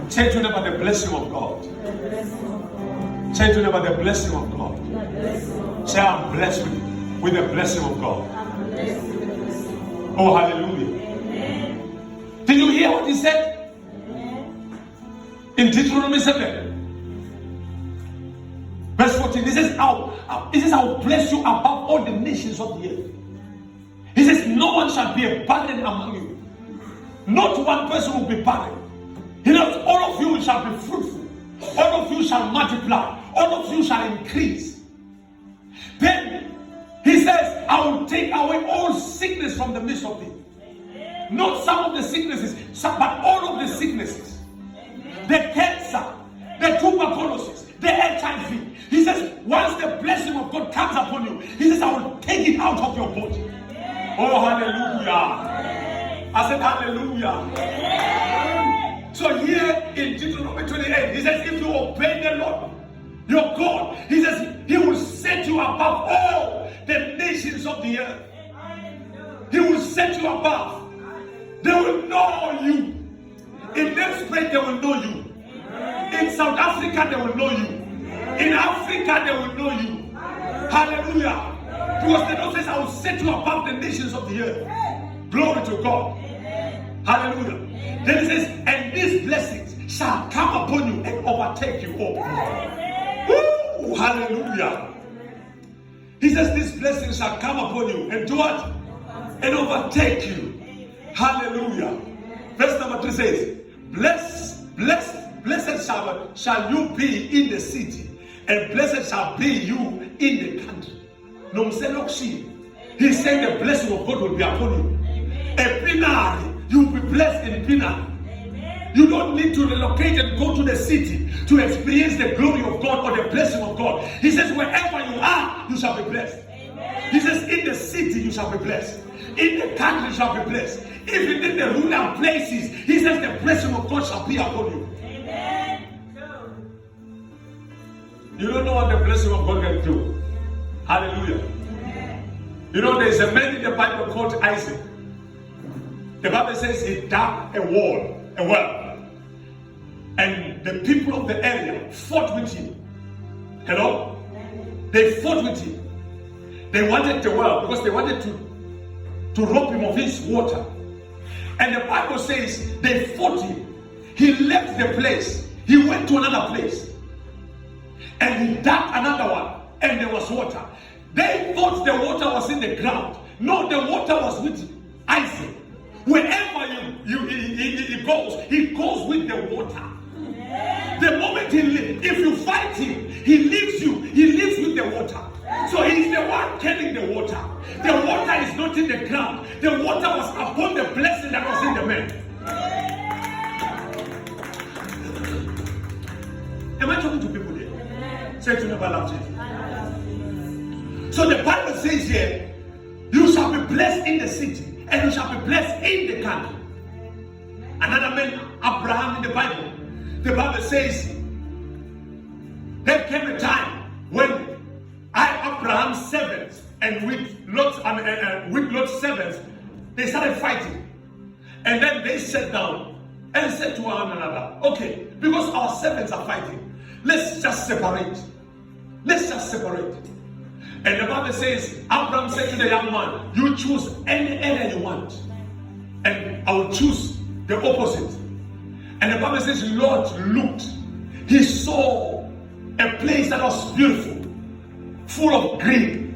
Say to them about the blessing of God. Say to them about the blessing of God. Say, I'm blessed with the blessing of God. Oh, hallelujah. Did you hear what he said? In Deuteronomy 7. Verse 14, he says, I'll bless you above all the nations of the earth. He says, no one shall be a burden among you. Not one person will be barren. He knows all of you shall be fruitful. All of you shall multiply. All of you shall increase. Then he says, I will take away all sickness from the midst of thee. Not some of the sicknesses, but all of the sicknesses. The cancer, the tuberculosis, the HIV. He says, once the blessing of God comes upon you, he says, I will take it out of your body. Oh, hallelujah. I said, hallelujah. So here in Deuteronomy 28, he says, if you obey the Lord, your God, he says, he will set you above all the nations of the earth. He will set you above. They will know you. In next place, they will know you. In South Africa, they will know you. In Africa, they will know you. Hallelujah. Because the Lord says, I will set you above the nations of the earth. Glory to God. Hallelujah. Then he says, and these blessings shall come upon you and overtake you all. Woo! Hallelujah. He says, these blessings shall come upon you and do what? And overtake you. Hallelujah. Verse number 3 says, blessed shall you be in the city, and blessed shall be you in the country. He said the blessing of God will be upon you. A Pinari, you will be blessed in Pinari. You don't need to relocate and go to the city to experience the glory of God or the blessing of God. He says, wherever you are, you shall be blessed. He says, in the city, you shall be blessed. In the country, you shall be blessed. Even in the rural places, he says, the blessing of God shall be upon you. You don't know what the blessing of God can do. Hallelujah. You know, there's a man in the Bible called Isaac. The Bible says he dug a well. And the people of the area fought with him. Hello? They fought with him. They wanted the well because they wanted to rob him of his water. And the Bible says they fought him. He left the place. He went to another place. And he dug another one. And there was water. They thought the water was in the ground. No, the water was with Isaac. Wherever he goes with the water. The moment if you fight him, he leaves you. He lives with the water. So he's the one carrying the water. The water is not in the ground. The water was upon the blessing that was in the man. Am I talking to people here? Say to them, I love Jesus. So the Bible says here, you shall be blessed in the city and you shall be blessed in the country. Another man, Abraham, in the Bible says, there came a time when Abraham's servants and with Lot's servants, they started fighting. And then they sat down and said to one another, okay, because our servants are fighting, let's just separate. And the Bible says, Abraham said to the young man, you choose any area you want, and I will choose the opposite. And the Bible says, Lord looked. He saw a place that was beautiful, full of green.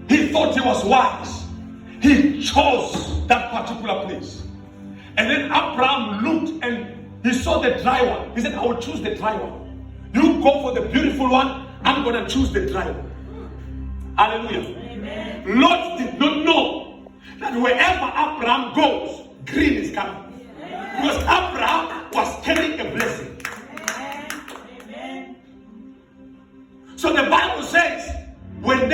He thought he was wise. He chose that particular place. And then Abraham looked and he saw the dry one. He said, I will choose the dry one. You go for the beautiful one. I'm going to choose the dry one. Hallelujah. Amen. Lot did not know that wherever Abraham goes, green is coming. Because Abraham was carrying a blessing. Amen. So the Bible says, when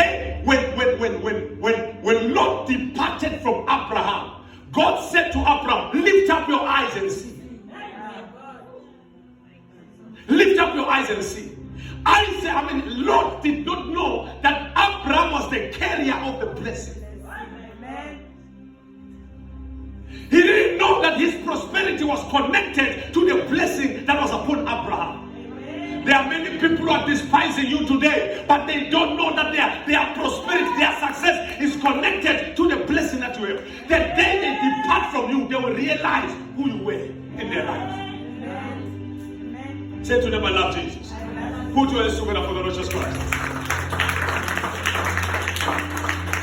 Lot departed from Abraham, God said to Abraham, lift up your eyes and see. Lift up your eyes and see. Lot did not know that Abraham was the carrier of the blessing. He didn't know that But his prosperity was connected to the blessing that was upon Abraham. There are many people who are despising you today, but they don't know that their prosperity, their success is connected to the blessing that you have. The day they depart from you, they will realize who you were in their life. Say to them, I love Jesus. Put your hands together for the Lord Jesus Christ.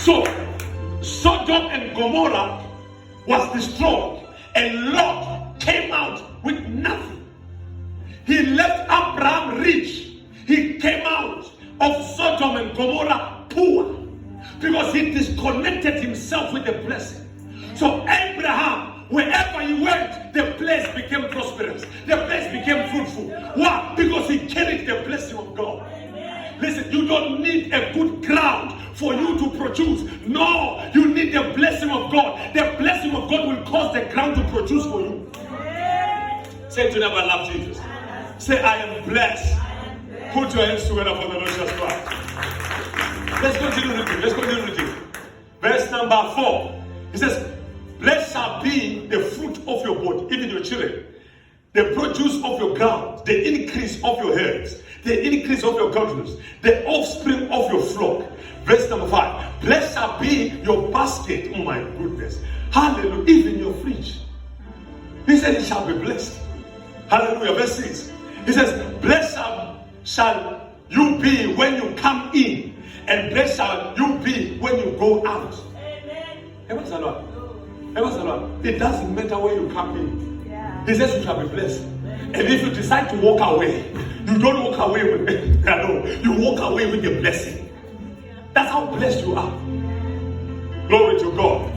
So, Sodom and Gomorrah was destroyed, and Lot came out with nothing. He left Abraham rich. He came out of Sodom and Gomorrah poor because he disconnected himself with the blessing. So Abraham, wherever he went, the place became prosperous. The place became fruitful. Why? Because he carried the blessing of God. Listen, you don't need a good ground for you to produce. No, you need the blessing of God. The blessing of God will cause the ground to produce for you. Say to them, I love Jesus. Say, I am blessed. Put your hands together for the Lord Jesus Christ. Let's continue reading. Verse number 4. It says, blessed shall be the fruit of your body, even your children, the produce of your ground, the increase of your herds, the increase of your cattle, the offspring of your flock. Verse number 5. Blessed shall be your basket. Oh my goodness. Hallelujah. Even your fridge. He said it shall be blessed. Hallelujah. Verse 6. He says, blessed shall you be when you come in, and blessed shall you be when you go out. Amen. It doesn't matter where you come in. Yeah. He says you shall be blessed. And if you decide to walk away, you don't walk away with it. No, you walk away with the blessing. That's how blessed you are. Glory to God.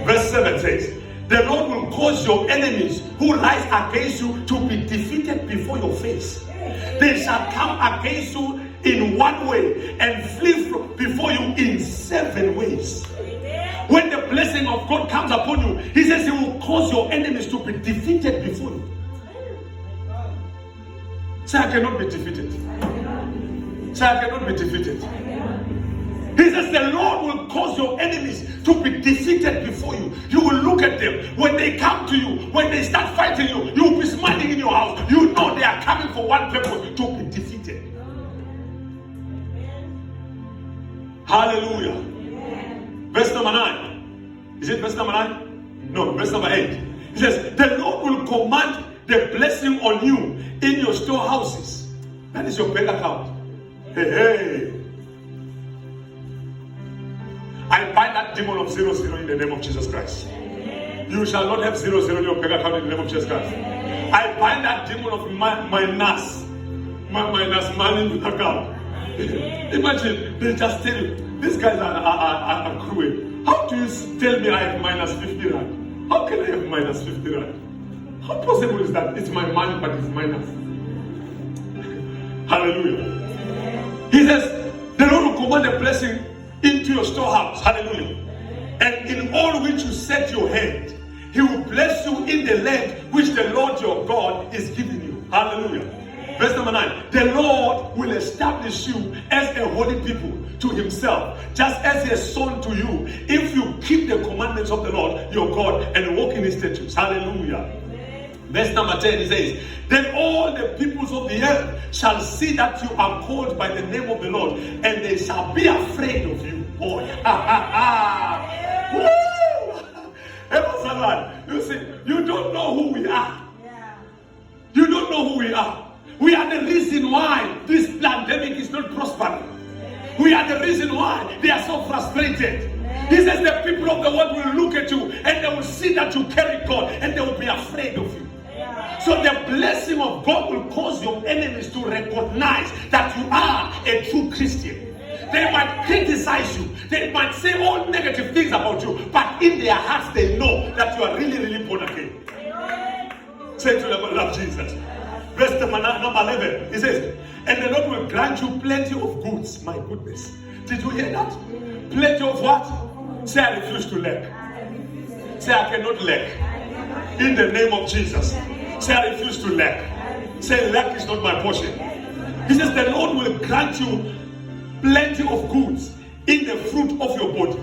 Verse 7 says, the Lord will cause your enemies who rise against you to be defeated before your face. They shall come against you in one way and flee before you in 7 ways. When the blessing of God comes upon you, he says he will cause your enemies to be defeated before you. Say, I cannot be defeated. Say, I cannot be defeated. He says the Lord will cause your enemies to be defeated before you. You will look at them. When they come to you, when they start fighting you, you will be smiling in your house. You know they are coming for one purpose, to be defeated. Hallelujah. Verse number 9. Is it verse number 9? No, verse number 8. He says, the Lord will command the blessing on you in your storehouses. That is your bank account. Hey. I bind that demon of 0 in the name of Jesus Christ. You shall not have 0 in your bank account in the name of Jesus Christ. I bind that demon of minus money in the account. Imagine, they just tell you, these guys are cruel. How do you tell me I have minus 50 rand? How can I have minus 50 rand? How possible is that? It's my money, but it's minus. Hallelujah. He says, the Lord will command a blessing into your storehouse. Hallelujah. And in all which you set your hand, he will bless you in the land which the Lord your God is giving you. Hallelujah. Verse number 9. The Lord will establish you as a holy people to himself, just as he has sworn to you, if you keep the commandments of the Lord your God and walk in his statutes. Hallelujah. Verse number 10, he says, then all the peoples of the earth shall see that you are called by the name of the Lord, and they shall be afraid of you. Oh, you see, you don't know who we are. You don't know who we are. We are the reason why this pandemic is not prospering. We are the reason why they are so frustrated. He says the people of the world will look at you and they will see that you carry God and they will be afraid of you. So the blessing of God will cause your enemies to recognize that you are a true Christian. They might criticize you. They might say all negative things about you. But in their hearts they know that you are really, really born again. Say to them, I love Jesus. Verse number 11. He says, and the Lord will grant you plenty of goods. My goodness. Did you hear that? Plenty of what? Say, I refuse to lack. Say, I cannot lack. In the name of Jesus. Say, I refuse to lack. Say, lack is not my portion. He says, the Lord will grant you plenty of goods in the fruit of your body,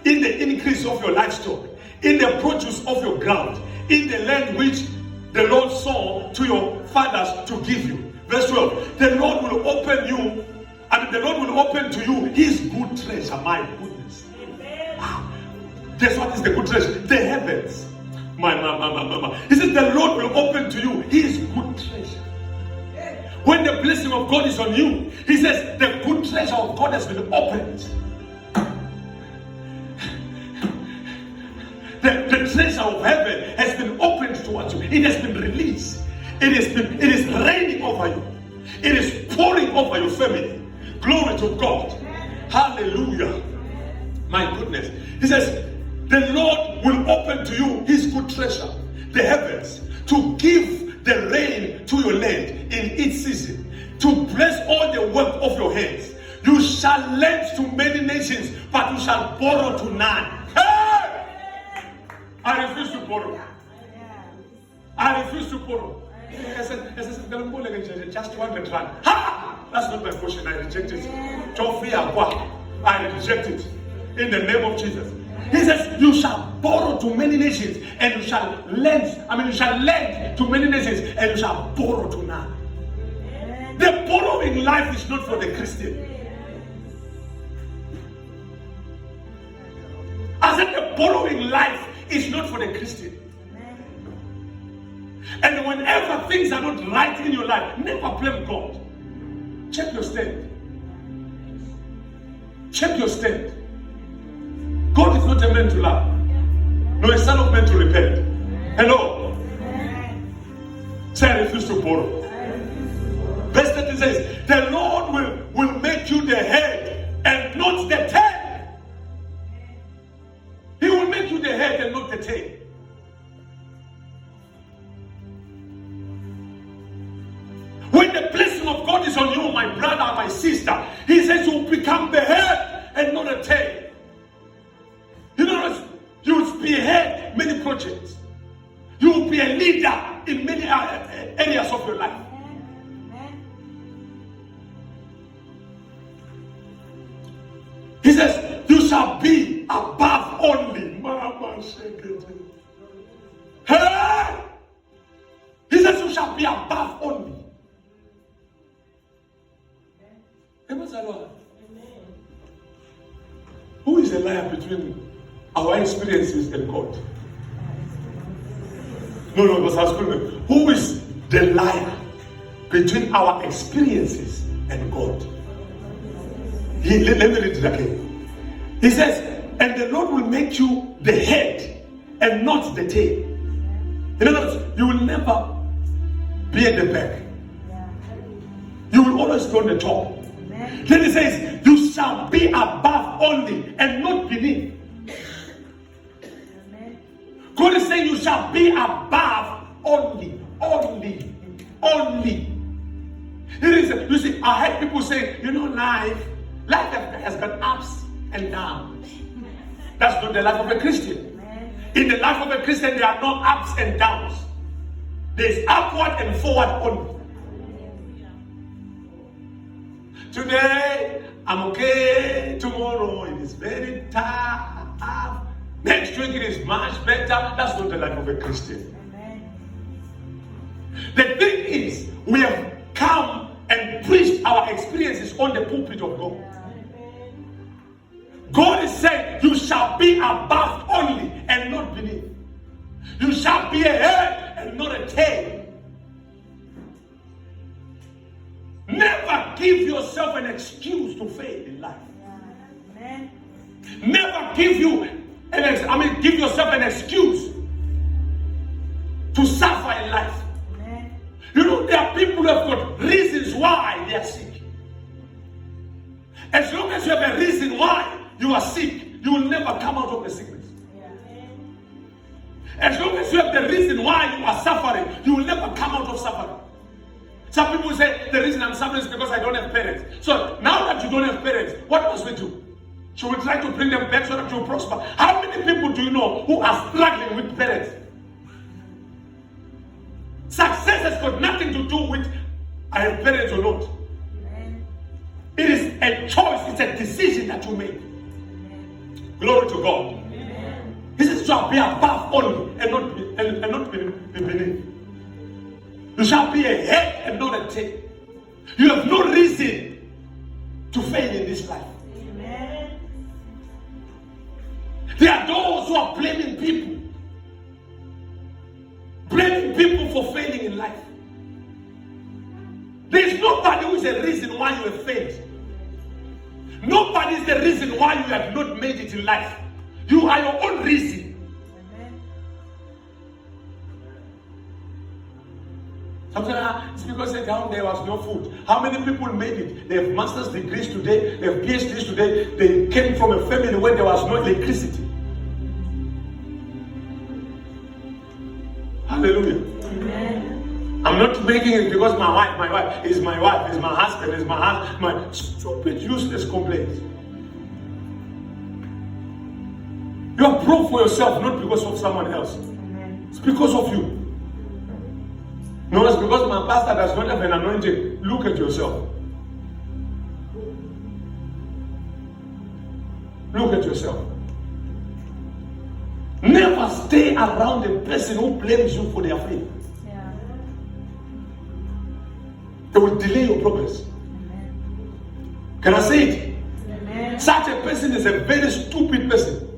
in the increase of your livestock, in the produce of your ground, in the land which the Lord swore to your fathers to give you. Verse 12. The Lord will open you, and the Lord will open to you his good treasure. My goodness. Guess what is the good treasure? The heavens. My. He says the Lord will open to you his good treasure. When the blessing of God is on you, he says the good treasure of God has been opened. The treasure of heaven has been opened towards you. It has been released. It is raining over you. It is pouring over your family. Glory to God. Hallelujah. My goodness. He says, the Lord will open to you his good treasure, the heavens, to give the rain to your land in its season, to bless all the work of your hands. You shall lend to many nations, but you shall borrow to none. Hey! I refuse to borrow. I refuse to borrow. I said, just 200 rand. Ha! That's not my portion. I reject it. I reject it. In the name of Jesus. He says, you shall borrow to many nations, and you shall lend. You shall lend to many nations, and you shall borrow to none. The borrowing life is not for the Christian. I said the borrowing life is not for the Christian. And whenever things are not right in your life, never blame God. Check your stand. Check your stand. God is not a man to lie, nor a son of man to repent. Hello? Say, I refuse to borrow. Verse 13 says, the Lord will make you the head and not the tail. He will make you the head and not the tail. When the blessing of God is on you, my brother, my sister, he says you will become the head and not a tail. You know, you will spearhead many projects. You will be a leader in many areas of your life. He says, you shall be above only. Hey! He says, you shall be above only. Who is a liar between our experiences and God? No, because I was going, who is the liar between our experiences and God? Let me read it again. He says, and the Lord will make you the head and not the tail. In other words, you will never be at the back. You will always go on the top. Then he says, you shall be above only and not beneath. God is saying you shall be above only. It is, you see, I heard people say, life has got ups and downs. That's not the life of a Christian. In the life of a Christian, there are no ups and downs. There's upward and forward only. Today, I'm okay. Tomorrow, it is very tough. Next week, it is much better. That's not the life of a Christian. The thing is, we have come and preached our experiences on the pulpit of God. God is saying, you shall be above only and not beneath. You shall be a head and not a tail. Never give yourself an excuse to fail in life. Never give yourself an excuse to suffer in life. There are people who have got reasons why they are sick. As long as you have a reason why you are sick, you will never come out of the sickness. As long as you have the reason why you are suffering, you will never come out of suffering. Some people say the reason I'm suffering is because I don't have parents. So now that you don't have parents, what must we do? Should we try to bring them back so that you will prosper? How many people do you know who are struggling with parents? Success has got nothing to do with I have parents or not. It is a choice, it's a decision that you make. Glory to God. He says, you shall be above only and not be beneath. You shall be a head and not a tail. You have no reason to fail in this life. Amen. There are those who are blaming people for failing in life. There is nobody who is a reason why you have failed. Nobody is the reason why you have not made it in life. You are your own reason. Sometimes it's because down there was no food. How many people made it? They have master's degrees today, they have PhDs today. They came from a family where there was no electricity. Hallelujah. Amen. I'm not making it because my wife is my husband, is my stupid, useless complaints. You are broke for yourself, not because of someone else. It's because of you. No, it's because my pastor does not have an anointing. Look at yourself. Look at yourself. Never stay around a person who blames you for their faith. Yeah. They will delay your progress. Amen. Can I say it? Amen. Such a person is a very stupid person.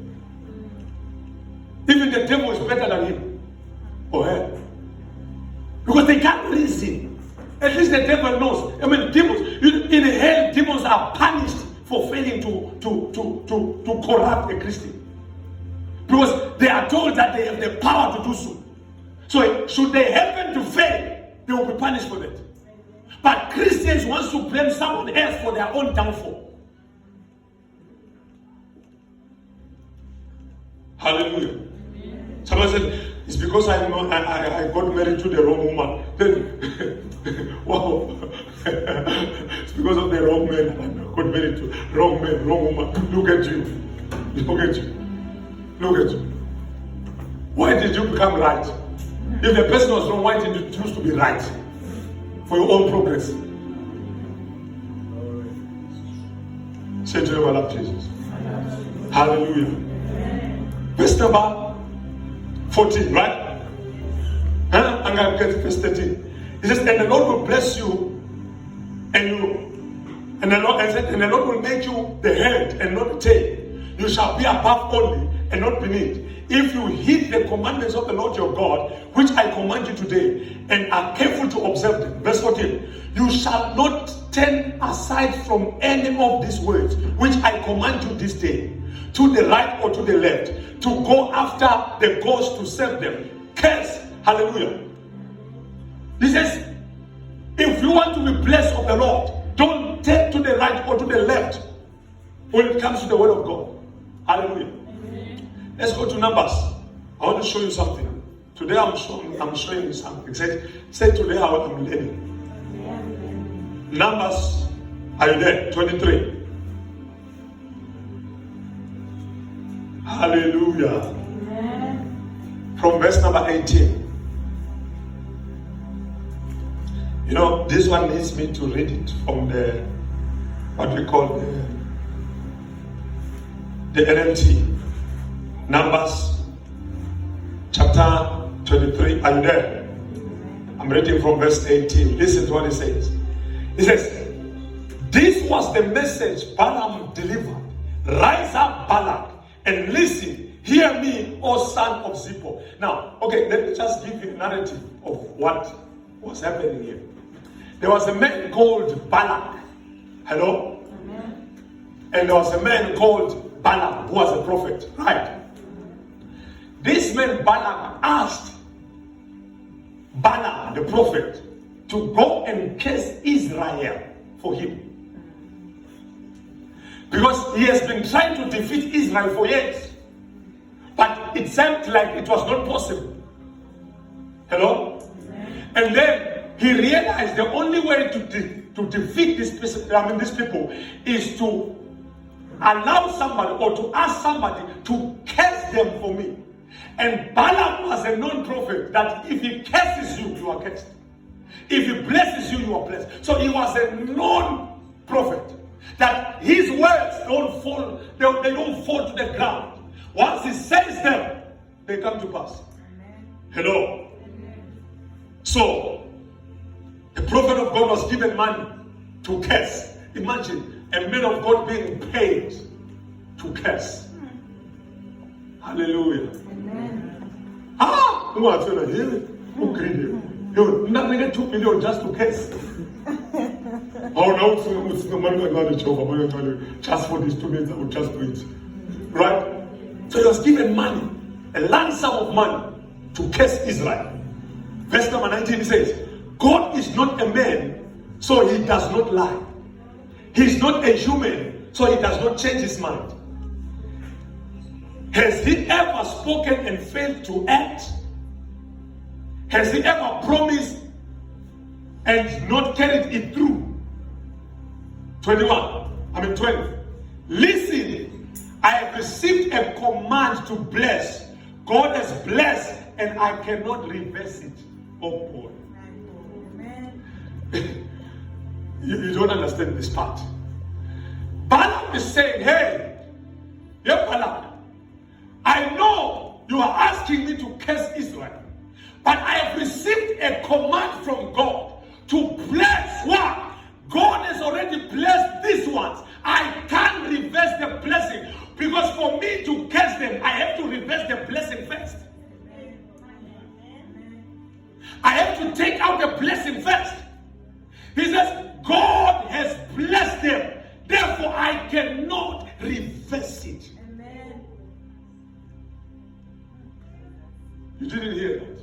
Even the devil is better than him or her. Because they can't reason. At least the devil knows. I mean, demons, in hell, demons are punished for failing to corrupt a Christian. Because they are told that they have the power to do so. So, should they happen to fail, they will be punished for that. But Christians want to blame someone else for their own downfall. Hallelujah. Someone said, it's because I got married to the wrong woman. Then, wow. It's because of the wrong man. I got married to wrong man, wrong woman. Look at you. Look at you. Look at you. Why did you become right? If the person was wrong, why did you choose to be right? For your own progress. Say to your love Jesus. Hallelujah. Verse number 14, right? I'm going to get verse 13. It says, and the Lord will bless you, and the Lord will make you the head and not the tail. You shall be above only and not beneath. If you heed the commandments of the Lord your God, which I command you today, and are careful to observe them. Verse 14. You shall not turn aside from any of these words, which I command you this day, to the right or to the left, to go after the gods to serve them. Curse. Hallelujah. He says, if you want to be blessed of the Lord, don't turn to the right or to the left when it comes to the word of God. Hallelujah. Amen. Let's go to Numbers. I want to show you something. Today I'm showing you something. Say today I'm learning. Numbers, are you there? 23. Hallelujah. Amen. From verse number 18. You know, this one needs me to read it from the, what we call the NLT. Numbers chapter 23. Are you there? I'm reading from verse 18. Listen to what it says. It says, this was the message Balaam delivered. Rise up, Balak, and listen. Hear me, O son of Zippor. Now, okay, let me just give you a narrative of what was happening here. There was a man called Balak. Hello? Amen. And there was a man called Balaam, who was a prophet. Right? This man Balak asked Balaam, the prophet, to go and curse Israel for him. Because he has been trying to defeat Israel for years. But it seemed like it was not possible. Hello? Amen. And then he realized the only way to defeat these people is to allow somebody or to ask somebody to curse them for me. And Balaam was a known prophet that if he curses you, you are cursed. If he blesses you, you are blessed. So he was a known prophet that his words don't fall, they don't fall to the ground. Once he says them, they come to pass. Hello. So, the prophet of God was given money to curse. Imagine a man of God being paid to curse. Hallelujah. Amen. Who are you here? Okay. You nothing 2 million just to curse. Oh no, it's the money I got to show. I'm going to tell you, just for these 2 minutes, I will just do it. Right? So he was given money, a lump sum of money to curse Israel. Verse number 19 says, God is not a man, so he does not lie. He is not a human, so he does not change his mind. Has he ever spoken and failed to act? Has he ever promised and not carried it through? 20. Listen, I have received a command to bless. God has blessed and I cannot reverse it. Oh boy. You don't understand this part. Balaam is saying, hey, Balaam, I know you are asking me to curse Israel, but I have received a command from God to bless what? God has already blessed these ones. I can't reverse the blessing, because for me to curse them, I have to reverse the blessing first. I have to take out the blessing first. He says, God has blessed them, therefore I cannot reverse it. Amen. You didn't hear that?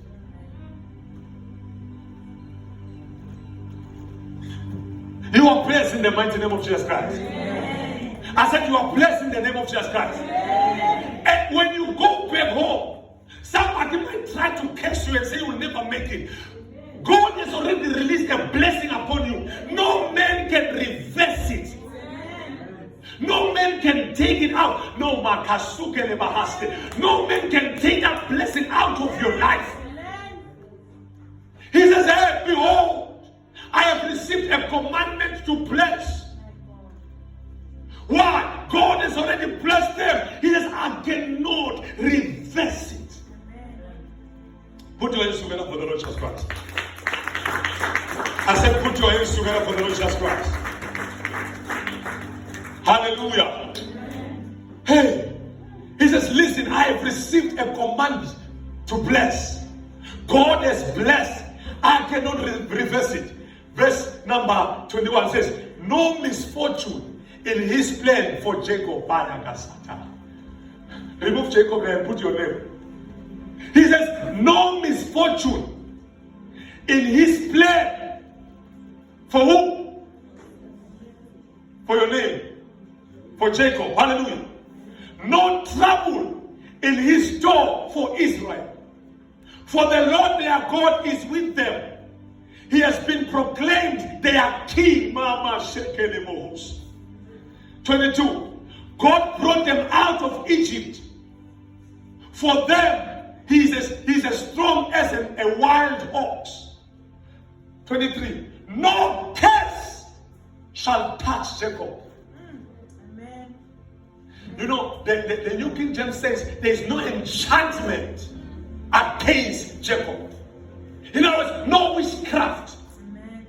You are blessed in the mighty name of Jesus Christ. Amen. I said you are blessed in the name of Jesus Christ. Amen. And when you go back home, somebody might try to curse you and say you will never make it. God has already released a blessing upon you. No man can reverse it. No man can take it out. No man can take that blessing out of your life. He says, hey, behold, I have received a commandment to bless. Why? God has already blessed them. He says, I cannot reverse it. Put your hands together for the Lord Jesus Christ. I said, put your hands together for the Lord Jesus Christ. Hallelujah. Hey, he says, listen, I have received a command to bless. God has blessed. I cannot reverse it. Verse number 21 says, no misfortune in his plan for Jacob. Remove Jacob and put your name. He says, no misfortune in his plan. For who? For your name. For Jacob. Hallelujah. No trouble in his store for Israel. For the Lord their God is with them. He has been proclaimed their king. 22. God brought them out of Egypt. For them, he's as strong as a wild ox. 23. No curse shall touch Jacob. Amen. You know, the New King James says there's no enchantment against Jacob. In other words, no witchcraft. Amen.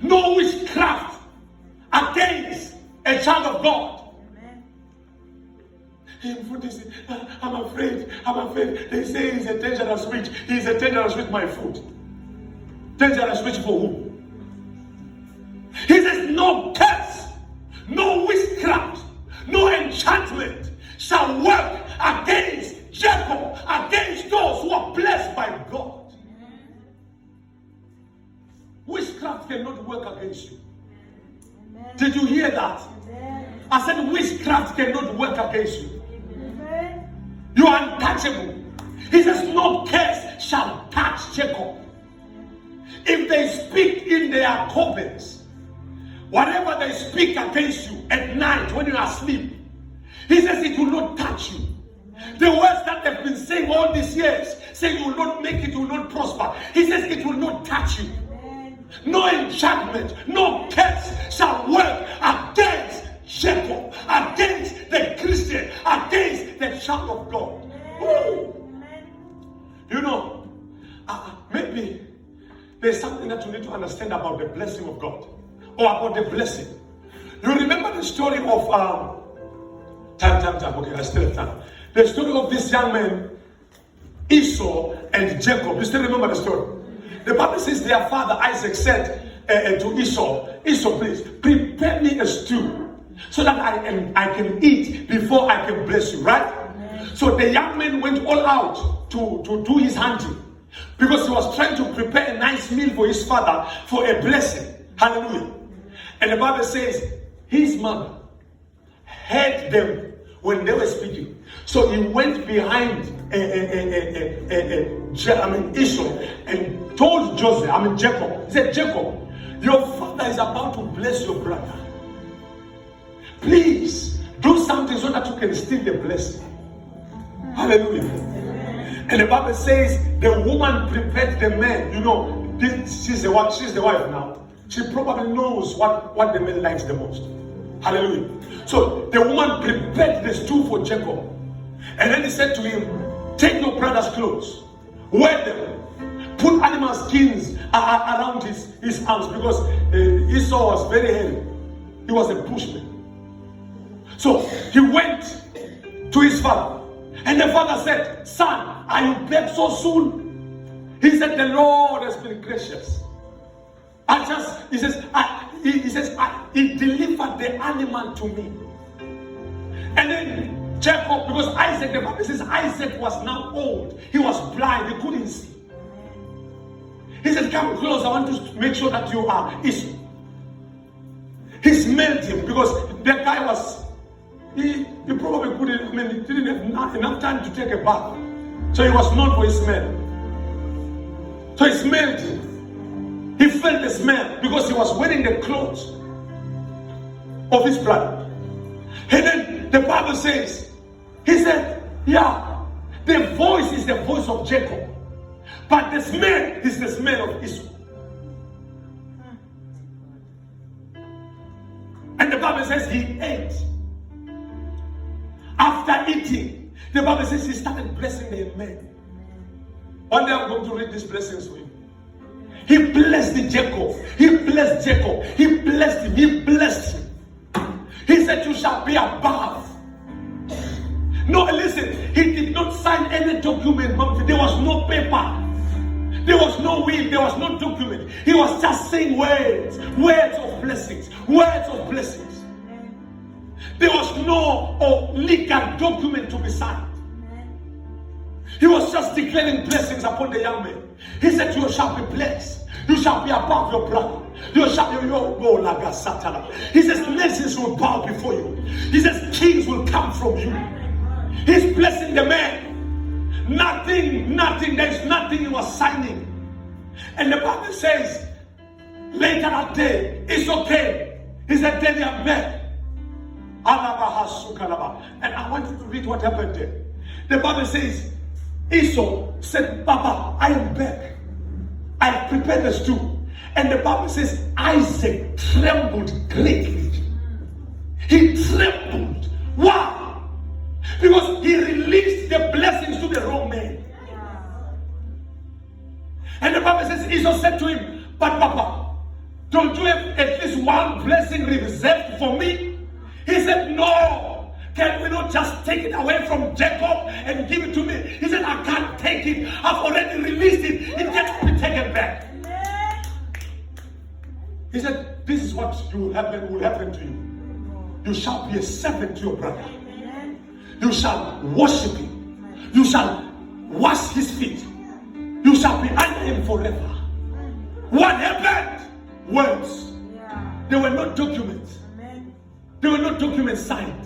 No witchcraft against a child of God. I'm afraid. They say he's a dangerous witch. He's a dangerous witch, my food. Dangerous witch for who? He says, no curse, no witchcraft, no enchantment shall work against Jacob, against those who are blessed by God. Witchcraft cannot work against you. Did you hear that? I said witchcraft cannot work against you. You are untouchable. He says, no curse shall touch Jacob. If they speak in their covens, whatever they speak against you at night when you are asleep, he says it will not touch you. The words that they've been saying all these years, saying you will not make it, you will not prosper, he says it will not touch you. No enchantment, no curse shall work against Jacob, against the Christian, against the child of God. Woo. You know, maybe there's something that you need to understand about the blessing of God, or about the blessing. You remember the story of time. Okay, I still have time. The story of this young man, Esau and Jacob. You still remember the story? The Bible says their father Isaac said to Esau, please prepare me a stew so that I can eat before I can bless you, right? So the young man went all out to do his hunting, because he was trying to prepare a nice meal for his father for a blessing. Hallelujah. And the Bible says his mother heard them when they were speaking. So he went behind Esau and told Jacob. He said, Jacob, your father is about to bless your brother. Please do something so that you can steal the blessing. Hallelujah. And the Bible says the woman prepared the man. You know, she's the wife now. She probably knows what the man likes the most. Hallelujah. So the woman prepared the stew for Jacob. And then he said to him, take your brother's clothes, wear them, put animal skins around his arms, because Esau was very heavy. He was a bushman. So he went to his father. And the father said, son, are you back so soon? He said, the Lord has been gracious. He delivered the animal to me. And then Jacob, because Isaac, the Bible says Isaac was now old. He was blind, he couldn't see. He said, come close, I want to make sure that you are Esau. He smelled him, because the guy was, he probably couldn't, he didn't have enough time to take a bath. So he was known for his smell. So he smelled him. He felt the smell because he was wearing the clothes of his brother. And then the Bible says, he said, yeah, the voice is the voice of Jacob, but the smell is the smell of Esau. And the Bible says he ate. After eating, the Bible says he started blessing the man. One day I'm going to read these blessings for you. He blessed Jacob. He blessed Jacob. He blessed him. He blessed him. He said, you shall be above. No, listen. He did not sign any document. There was no paper. There was no will. There was no document. He was just saying words. Words of blessings. Words of blessings. There was no legal document to be signed. He was just declaring blessings upon the young man. He said, you shall be blessed. You shall be above your brother. You shall be your like a Satan. He says, nations will bow before you. He says, kings will come from you. He's blessing the man. Nothing, there's nothing he was signing. And the Bible says, later that day, it's okay. He said, then you are met. And I want you to read what happened there. The Bible says, Esau said, Papa, I am back. I have prepared the stew. And the Bible says, Isaac trembled greatly. He trembled. Why? Because he released the blessings to the wrong man. And the Bible says, Esau said to him, but Papa, don't you have at least one blessing reserved for me? He said, no. Can we not just take it away from Jacob and give it to me? He said, I can't take it. I've already released it. It can't be taken back. He said, this is what will happen to you. You shall be a servant to your brother. You shall worship him. You shall wash his feet. You shall be under him forever. What happened? Words. There were no documents. There were no documents signed.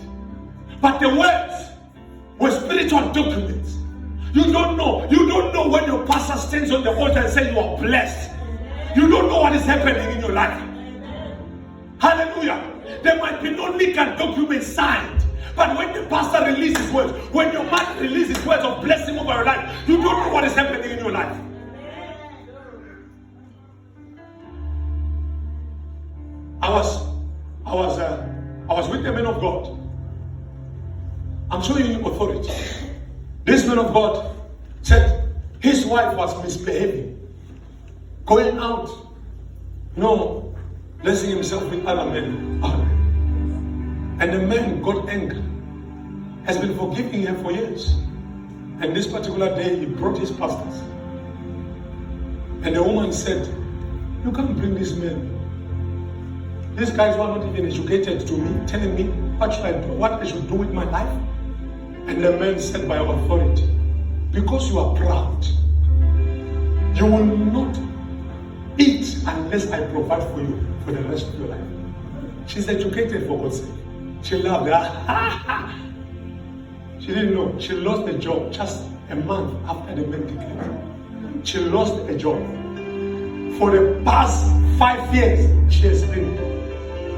But the words were spiritual documents. You don't know. You don't know when your pastor stands on the altar and says you are blessed. You don't know what is happening in your life. Hallelujah. There might be no legal documents signed. But when the pastor releases words, when your man releases words of blessing over your life, you don't know what is happening in your life. I was with the men of God. I'm showing you authority. This man of God said his wife was misbehaving, going out, blessing himself with other men. And the man got angry, has been forgiving her for years. And this particular day, he brought his pastors. And the woman said, you can't bring this man. These guys who are not even educated to me, telling me what I should do with my life. And the man said by authority, because you are proud, you will not eat unless I provide for you for the rest of your life. She's educated, for God's sake. She loved her. She didn't know. She lost a job just a month after the man declared. She lost a job. For the past 5 years, she has been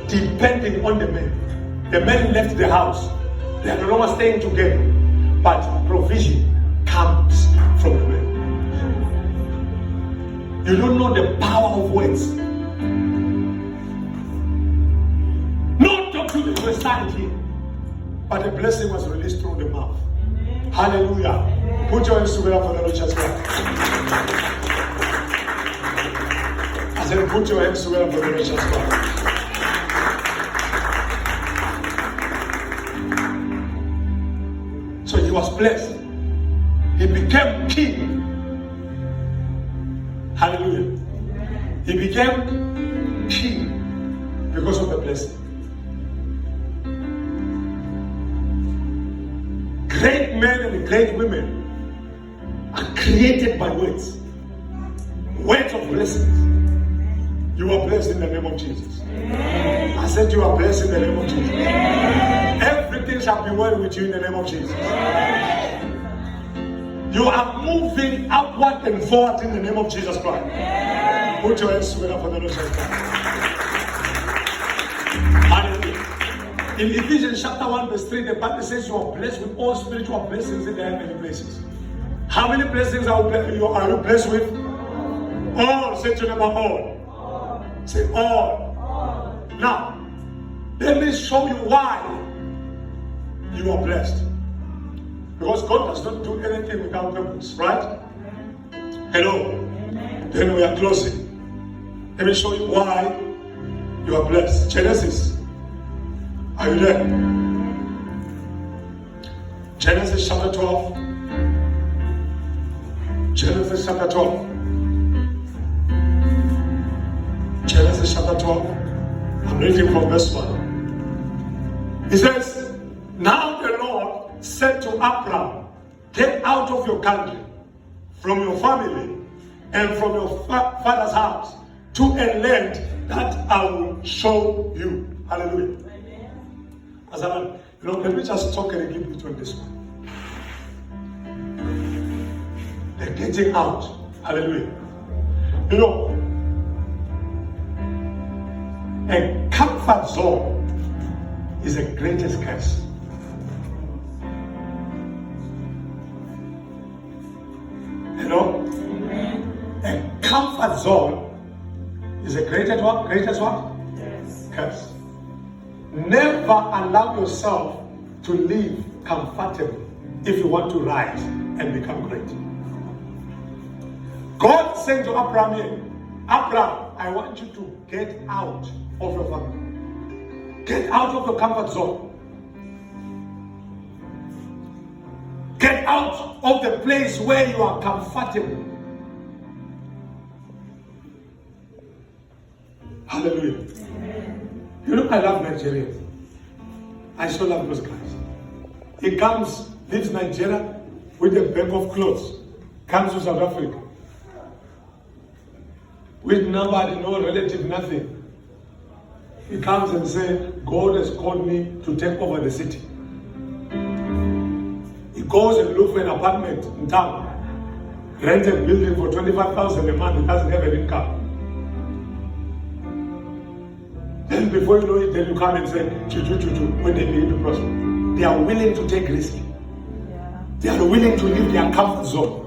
depending on the man. The man left the house. They are no longer staying together. But provision comes from the man. You don't know the power of words. No document was signed here, but the blessing was released through the mouth. Amen. Hallelujah. Put your hands together for the Lord Jesus Christ. I said, put your hands together for the Lord Jesus Christ. So he was blessed. He became king. Hallelujah. He became king because of the blessing. Great men and great women are created by words. Words of blessings. You are blessed in the name of Jesus. I said you are blessed in the name of Jesus. Everything shall be well with you in the name of Jesus. You are moving outward and forward in the name of Jesus Christ. Put your hands together for the Lord Jesus Christ. Hallelujah. In Ephesians chapter 1 verse 3, the Bible says you are blessed with all spiritual blessings in the heavenly places. How many blessings are you blessed with? All. Say to them all. Say all. Now, let me show you why you are blessed. Because God does not do anything without purpose, right? Hello? Amen. Then we are closing. Let me show you why you are blessed. Genesis. Are you there? Genesis chapter 12. Genesis chapter 12. Genesis chapter 12. I'm reading from verse 1. He says, now the Lord said to Abraham, get out of your country, from your family, and from your father's house, to a land that I will show you. Hallelujah. Amen. Let me just talk a little bit on this one. The getting out. Hallelujah. A comfort zone is the greatest curse. A comfort zone is the greatest what? Greatest what? Yes. Curse. Never allow yourself to live comfortably if you want to rise and become great. God said to Abraham here, Abraham, I want you to get out of your family. Get out of your comfort zone. Get out of the place where you are comfortable. Hallelujah. Amen. I love Nigeria. I so love those guys. He comes, leaves Nigeria with a bag of clothes, comes to South Africa with nobody, no relative, nothing. He comes and says, God has called me to take over the city. He goes and looks for an apartment in town, rent a building for 25,000 a month. He doesn't have an income. Then before you know it, then you come and say, when they begin to prosper. They are willing to take risk. Yeah. They are willing to leave their comfort zone.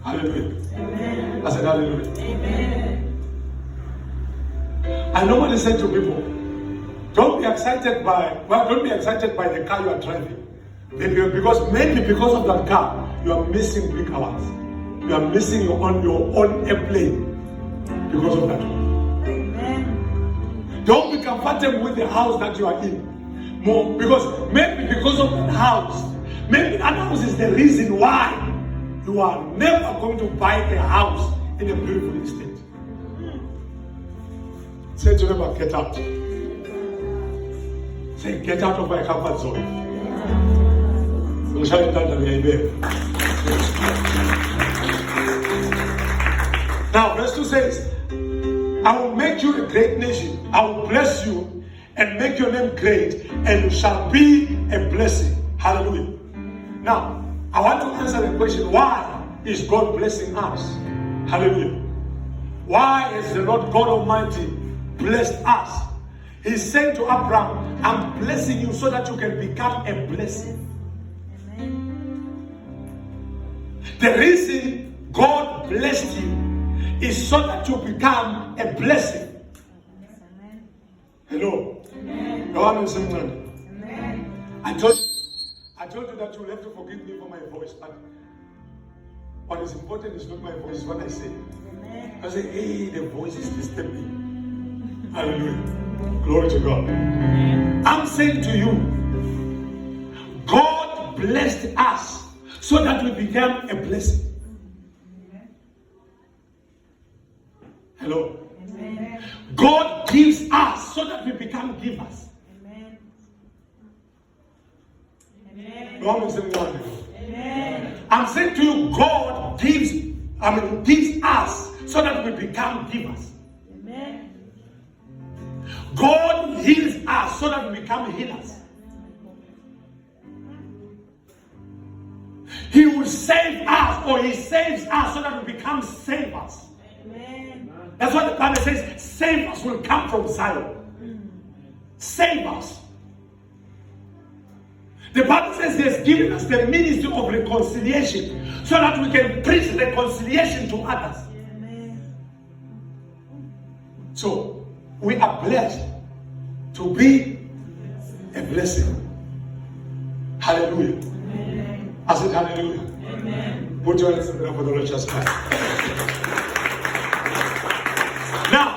Hallelujah. Amen. I said hallelujah. Amen. I normally say to people, Don't be excited by the car you are driving. Because mainly because of that car, you are missing big hours. You are missing your own airplane because of that one. Amen. Don't be comfortable with the house that you are in. More because maybe because of that house, maybe that house is the reason why you are never going to buy a house in a beautiful estate. Say to them, get out. Say, get out of my comfort zone. Now, verse 2 says, I will make you a great nation. I will bless you and make your name great, and you shall be a blessing. Hallelujah. Now, I want to answer the question, why is God blessing us? Hallelujah. Why has the Lord God Almighty blessed us? He's saying to Abraham, I'm blessing you so that you can become a blessing. The reason God blessed you is so that you become a blessing. Amen. Hello. Amen. Amen. I told you that you have to forgive me for my voice, but what is important is not my voice, it's what I say. Amen. I say, hey, the voice is disturbing. Hallelujah. Glory to God. Amen. I'm saying to you, God blessed us so that we become a blessing. Hello. Amen. God gives us so that we become givers. Amen. Amen. Amen. I'm saying to you, God gives us so that we become givers. Amen. God heals us so that we become healers. He will save us, or He saves us so that we become savers. Amen. That's what the Bible says. Savers will come from Zion. Save us. The Bible says He has given us the ministry of reconciliation so that we can preach reconciliation to others. Amen. So, we are blessed to be a blessing. Hallelujah. Amen. I said hallelujah. Amen. Put your hands together for the Lord Jesus Christ. Now,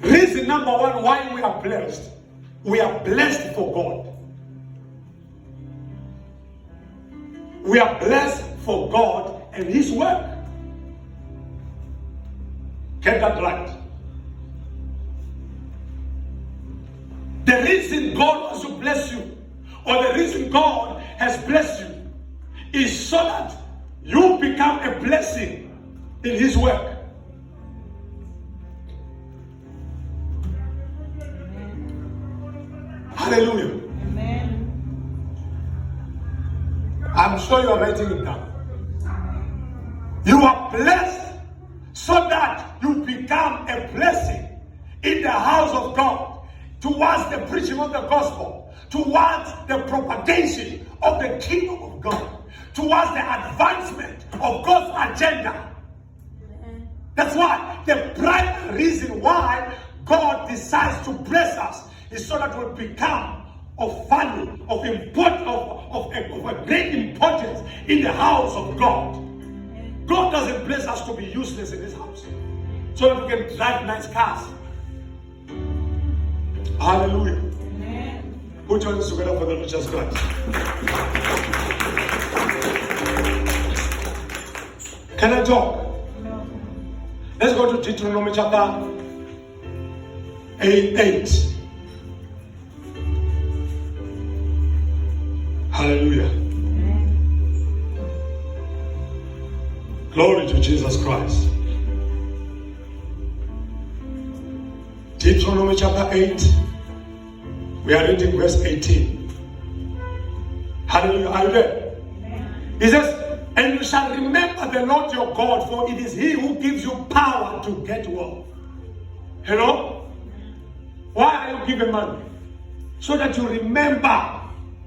reason number one why we are blessed. We are blessed for God. We are blessed for God and His work. Get that right. The reason God wants to bless you, or the reason God has blessed you, is so that you become a blessing in His work. Hallelujah. Amen. I'm sure you are writing it down. You are blessed so that you become a blessing in the house of God, towards the preaching of the gospel, towards the propagation of the kingdom of God, towards the advancement of God's agenda. That's why the primary reason why God decides to bless us is so that we become of value, of a great importance in the house of God. God doesn't bless us to be useless in His house, so that we can drive nice cars. Hallelujah. Amen. Put your hands together for the Lord Jesus Christ. Can I talk? No. Let's go to Deuteronomy chapter 8. Hallelujah. Amen. Glory to Jesus Christ. Deuteronomy chapter 8. We are reading verse 18. Hallelujah. Are you there? Amen. He says, and you shall remember the Lord your God, for it is He who gives you power to get wealth. Hello? Why are you giving money? So that you remember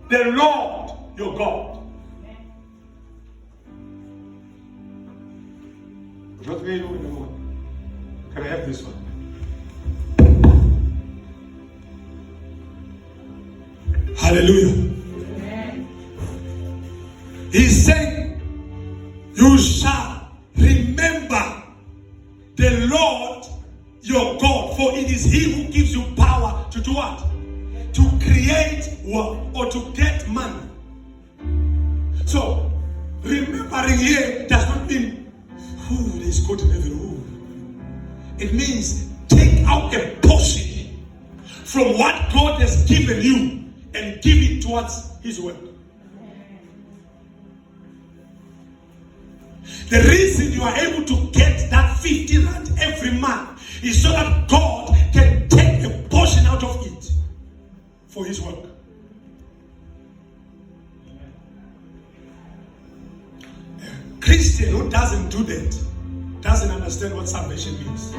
the Lord your God. Can I have this one? Hallelujah. He's saying, you shall remember the Lord your God, for it is He who gives you power to do what? To create or to get money. So, remembering here does not mean, there's God in heaven. It means take out a portion from what God has given you and give it towards His work. The reason you are able to get that 50 rand every month is so that God can take a portion out of it for His work. A Christian who doesn't do that doesn't understand what salvation means.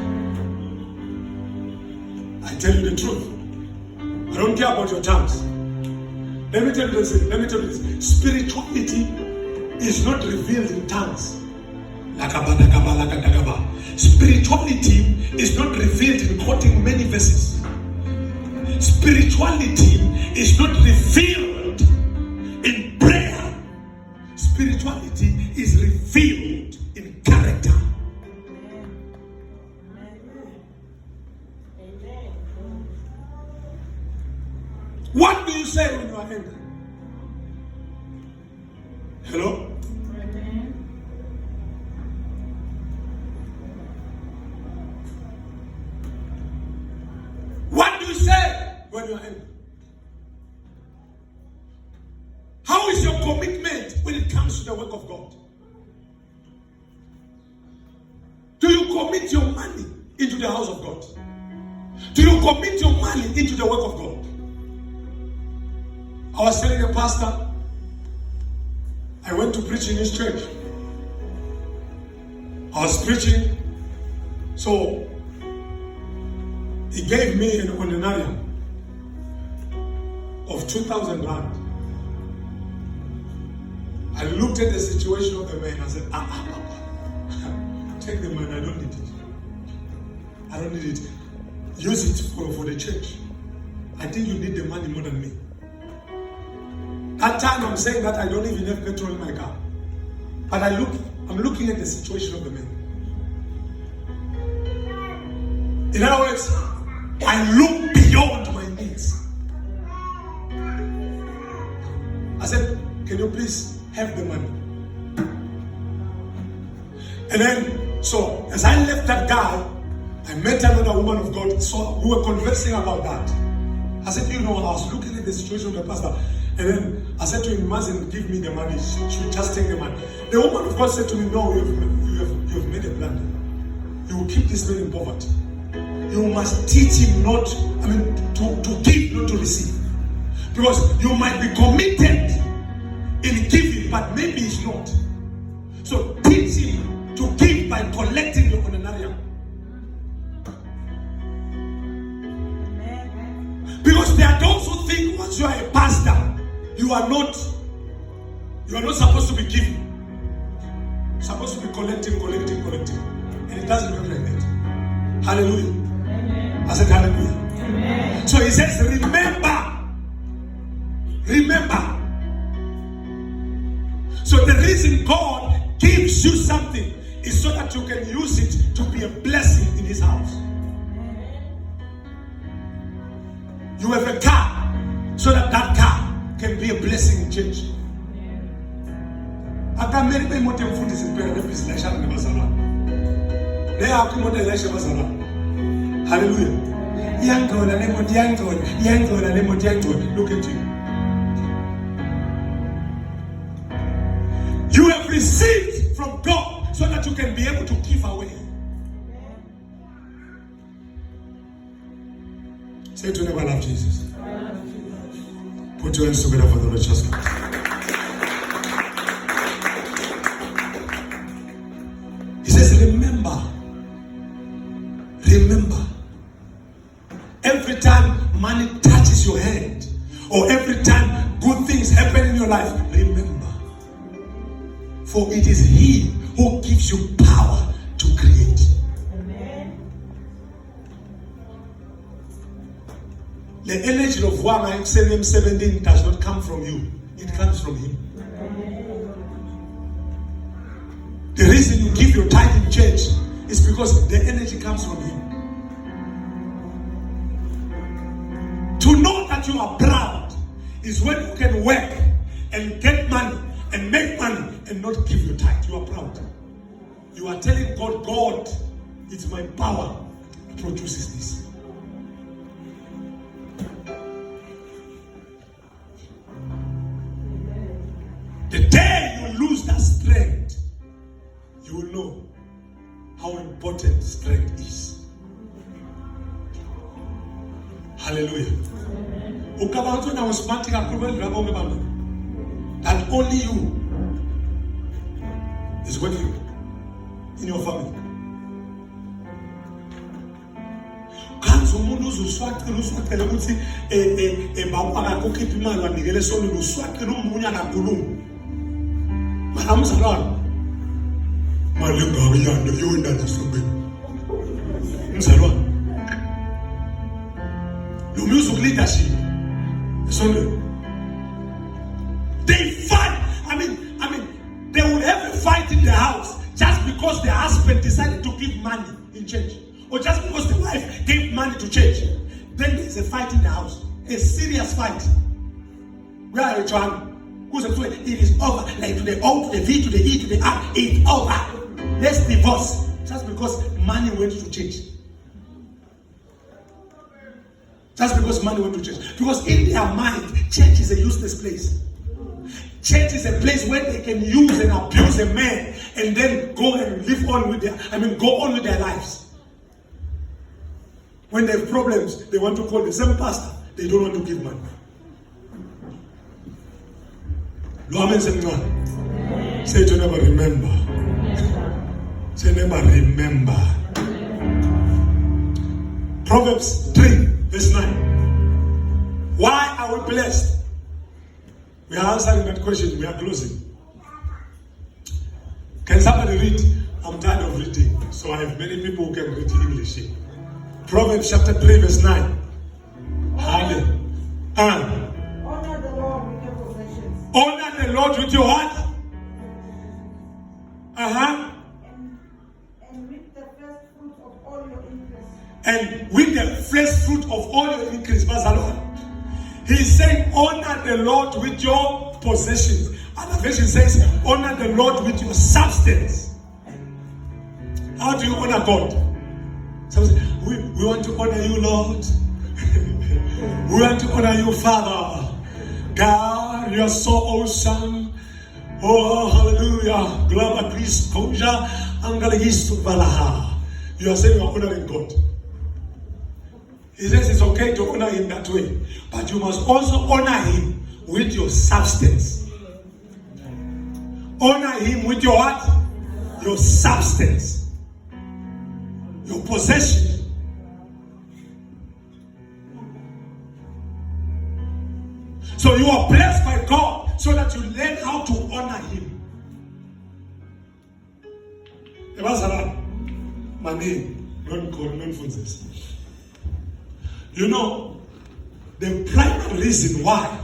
I tell you the truth. I don't care about your tongues. Let me tell you this. Spirituality is not revealed in tongues. Spirituality is not revealed in quoting many verses. Spirituality is not revealed in prayer. Spirituality is revealed in character. What do you say when you are angry? Hello? What do you say when you are angry? How is your commitment when it comes to the work of God? Do you commit your money into the house of God? Do you commit your money into the work of God? I was telling a pastor, I went to preach in his church. I was preaching, so he gave me an honorarium of 2,000 rand. I looked at the situation of the man. I said, take the money. I don't need it. I don't need it. Use it for the church. I think you need the money more than me. That time I'm saying that I don't even have petrol in my car. But I'm looking at the situation of the man. In other words, I look beyond my needs. I said, can you please have the money? And then, so as I left that guy, I met another woman of God. So we were conversing about that. I said, I was looking at the situation of the pastor. And then I said to him, you mustn't give me the money. You should just take the money. The woman of God said to me, no, you have made a blunder. You will keep this man in poverty. You must teach him to give, not to receive. Because you might be committed in giving, but maybe it's not. So teach him to give by collecting your honorarium. Because there are those who think once you are a pastor, you are not supposed to be giving. You're supposed to be collecting. And it doesn't work like that. Hallelujah. Amen. I said hallelujah. Amen. So he says, remember. So the reason God gives you something is so that you can use it to be a blessing in His house. You have a car, so that car can be a blessing in church. Hallelujah. Look at you. You have received from God so that you can be able to give away. Say to them, I love Jesus. Put your hands together for the Lord Jesus Christ. He says, remember. Every time money touches your hand, or every time good things happen in your life, remember. For it is He who gives you power to create. The energy of 17 does not come from you. It comes from him. The reason you give your tithe in church is because the energy comes from him. To know that you are proud is when you can work and get money and make money and not give your tithe. You are proud. You are telling God, God, it's my power that produces this. The day you lose that strength, you will know how important strength is. Hallelujah. That only you is working in your family. Umuntu uzuswaqela ukuthi baba akakhipha imali wanikele solo uswaqela umunye akakhuluma. Mana mzalwane. Mali ngabe yanda yona nasibeni. Mzalwane. Lo music leadership. So they fight. I mean, they will have a fight in the house just because the husband decided to give money in church. Or just because the wife gave money to church. Then there's a fight in the house. A serious fight. Where are you trying? It is over. Like to the O, to the V, to the E, to the R. It's over. Let's divorce. Just because money went to church. Just because money went to church. Because in their mind, church is a useless place. Church is a place where they can use and abuse a man and then go and live on with go on with their lives. When they have problems, they want to call the same pastor. They don't want to give money. Say to never remember. Say never remember. Proverbs 3, verse 9. Why are we blessed? We are answering that question. We are closing. Can somebody read? I'm tired of reading. So I have many people who can read English here. Proverbs chapter 3, verse 9. Hallelujah. Honor the Lord with your possessions. Honor the Lord with your what? And with the first fruit of all your increase. And with the first fruit of all your increase. He's saying, honor the Lord with your possessions. Other version says, honor the Lord with your substance. How do you honor God? We want to honor you, Lord. We want to honor you, Father. God, you are so awesome. Oh, hallelujah. Glory, Christ, Koja, Angaligistu, Valaha. You are saying you are honoring God. He says it's okay to honor him that way. But you must also honor him with your substance. Honor him with your what? Your substance. Your possession. So you are blessed by God so that you learn how to honor him. You know, the primary reason why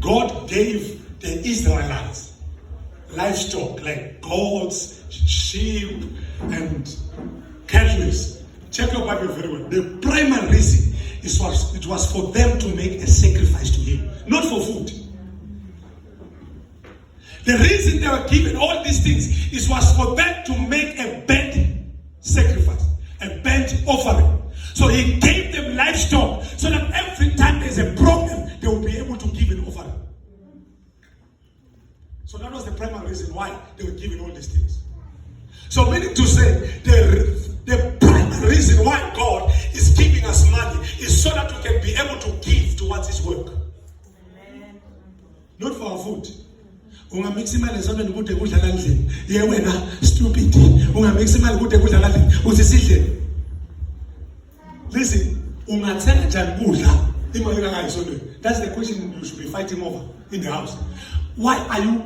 God gave the Israelites livestock like goats, sheep, and cattle. Check your Bible very well. The primary reason it was for them to make a sacrifice to him, not for food. The reason they were given all these things was for them to make a burnt sacrifice, a burnt offering. So he gave them livestock so that every time there's a problem, they will be able to give an offering. So that was the primary reason why they were given all these things. So meaning to say, the primary reason why God is giving us money is so that we can be able to give towards his work. Amen. Not for our food. Ungamiximali ezonweni kude kudla landlini. Ye wena stupid. Ungamiximali kude kudla landlini. Usisidle. Listen, ungathenga njani kudla imali engayisonweni? That's the question you should be fighting over in the house. Why are you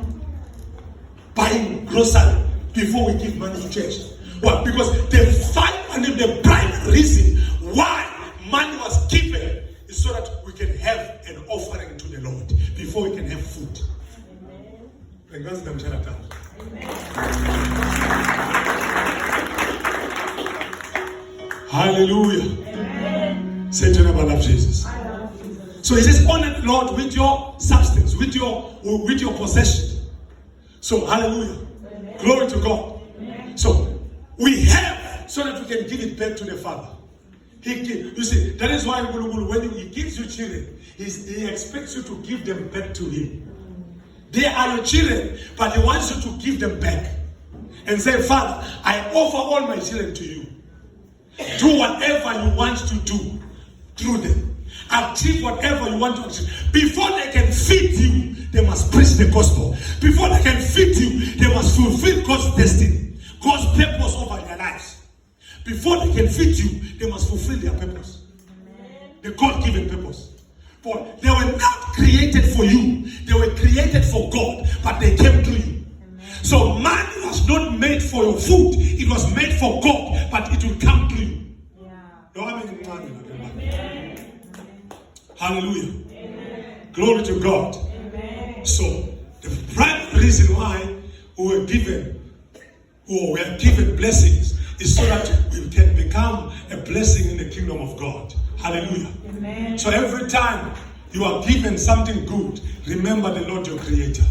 buying grocery before we give money to church? Well, because the primary reason why money was given is so that we can have an offering to the Lord before we can have food. Hallelujah. Say to your neighbor, I love Jesus. So he says, honor the Lord with your substance, with your possession. So hallelujah. Glory to God. So we have so that we can give it back to the Father. You see, that is why when he gives you children, he expects you to give them back to him. They are your children, but he wants you to give them back. And say, Father, I offer all my children to you. Do whatever you want to do through them. Achieve whatever you want to achieve. Before they can feed you, they must preach the gospel. Before they can feed you, they must fulfill God's destiny, God's purpose over their lives. Before they can feed you, they must fulfill their purpose. The God-given purpose. But they were not created for you. They were created for God, but they came to you. So man was not made for your food. It was made for God, but it will come to you. Hallelujah. Glory to God. So the primary reason why we were given blessings is so that we can become a blessing in the kingdom of God. Hallelujah. Amen. So every time you are given something good, remember the Lord your Creator.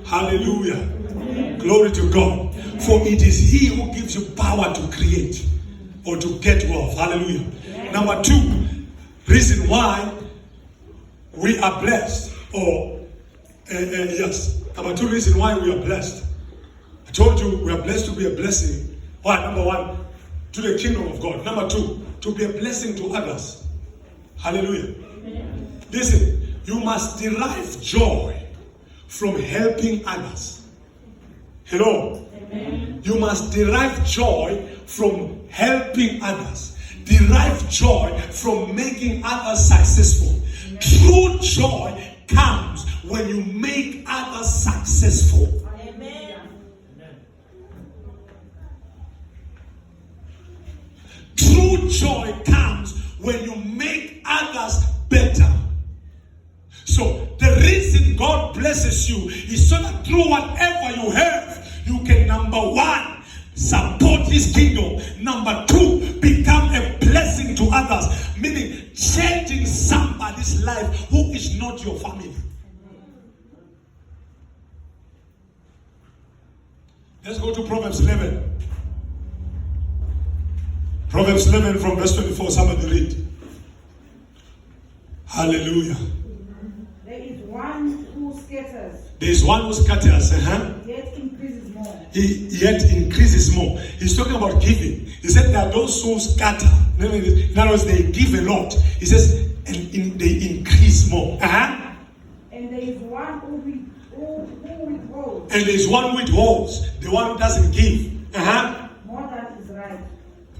Hallelujah. Amen. Glory to God. For it is He who gives you power to create or to get wealth. Hallelujah. Amen. Number 2, reason why we are blessed. Number 2 reason why we are blessed. I told you we are blessed to be a blessing. Number 1, to the kingdom of God. Number 2, to be a blessing to others. Hallelujah. Amen. Listen, you must derive joy from helping others. Hello? Amen. You must derive joy from helping others. Derive joy from making others successful. Amen. True joy comes when you make others successful. Amen. True joy comes when you make others better. So the reason God blesses you is so that through whatever you have, you can, number 1, support His kingdom. Number 2, become a blessing to others. Meaning changing somebody's life who is not your family. Let's go to Proverbs 11. Proverbs 11 from verse 24. Somebody read. Hallelujah. There is one who scatters. There is one who scatters. Yet increases more. He yet increases more. He's talking about giving. He said there are those who scatter. In other words, they give a lot. He says, and they increase more. And there is one who withholds. And there is one who withholds. The one who doesn't give. More than is right.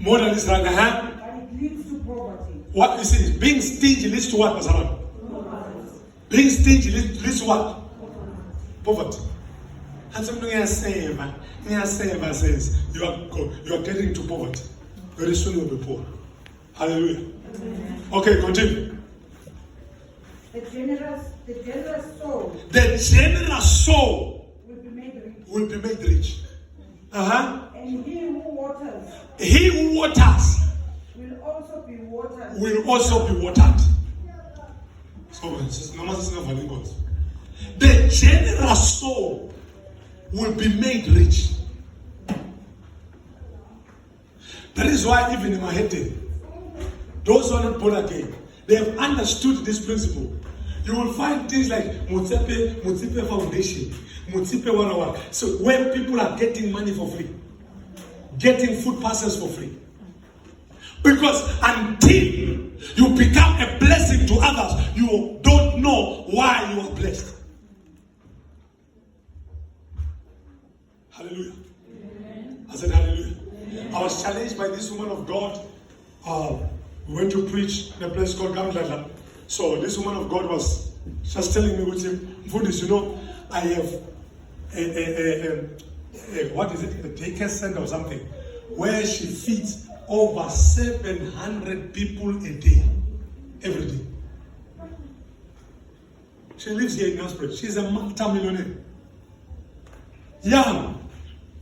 More than is right. But it leads to poverty. What is it? Being stingy leads to what, Pastor Man? Being stingy leads to what? Poverty. And something Nyaseva says you are getting to poverty. Very soon you'll be poor. Hallelujah. Okay, continue. The generous soul. The generous soul will be made rich. Will be made rich. And he who waters. He who waters. Will also be watered. Will also be watered. So, the generous soul will be made rich. That is why even in Mahete, those who are not born again, they have understood this principle. You will find things like Mutsepe Foundation, Mutsepe 101. So where people are getting money for free, getting food parcels for free. Because until you become a blessing to others, you don't know why you are blessed. Hallelujah. Amen. I said hallelujah. Amen. I was challenged by this woman of God. We went to preach in a place called Gamdala. So this woman of God was just telling me with him, Buddhist, I have what is it? A daycare center or something, where she feeds over 700 people a day, every day. She lives here in Nelspruit. She's a multi-millionaire. Young,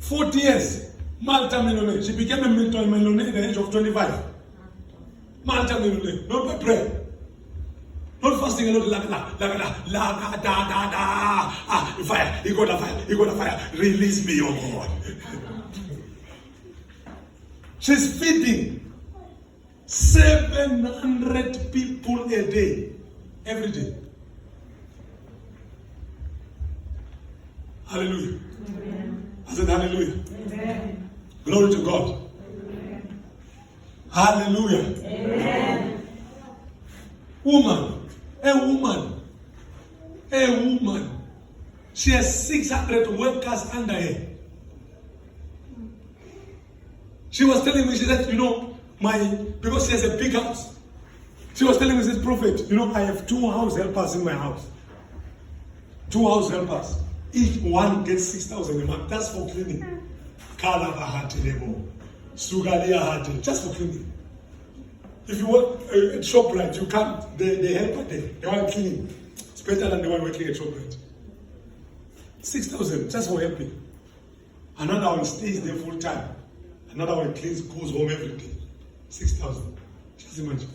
40 years, multi-millionaire. She became a multi-millionaire at the age of 25. Multi-millionaire, not by prayer. Not fasting alone, fire, you got the fire, you got the fire. Release me, oh God. She's feeding 700 people a day, every day. Hallelujah. Amen. I said hallelujah. Amen. Glory to God. Amen. Hallelujah. Amen. A woman. She has 600 workers under her. She was telling me, she said, because she has a big house. She was telling me, she said, Prophet, I have 2 house helpers in my house. 2 house helpers. Each one gets 6,000 a month. That's for cleaning. Just for cleaning. If you work at ShopRite, you can't. They help at there. They want cleaning. It's better than the one working at ShopRite. 6,000 just for helping. Another one stays there full time. Another one cleans, goes home every day. 6,000. Just imagine.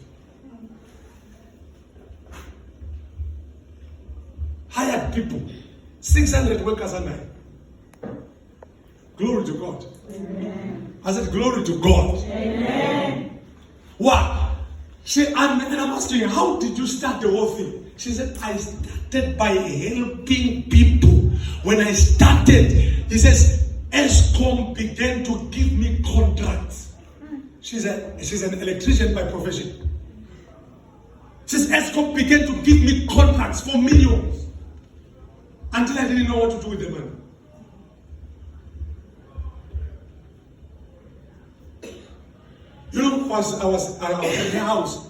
Hired people. 600 workers under her. Glory to God. Amen. I said, glory to God. Amen. Wow. And I'm asking her, how did you start the whole thing? She said, I started by helping people. When I started, he says, Eskom began to give me contracts. She's an electrician by profession. She says, Eskom began to give me contracts for millions. Until I didn't know what to do with the money. I was in her house.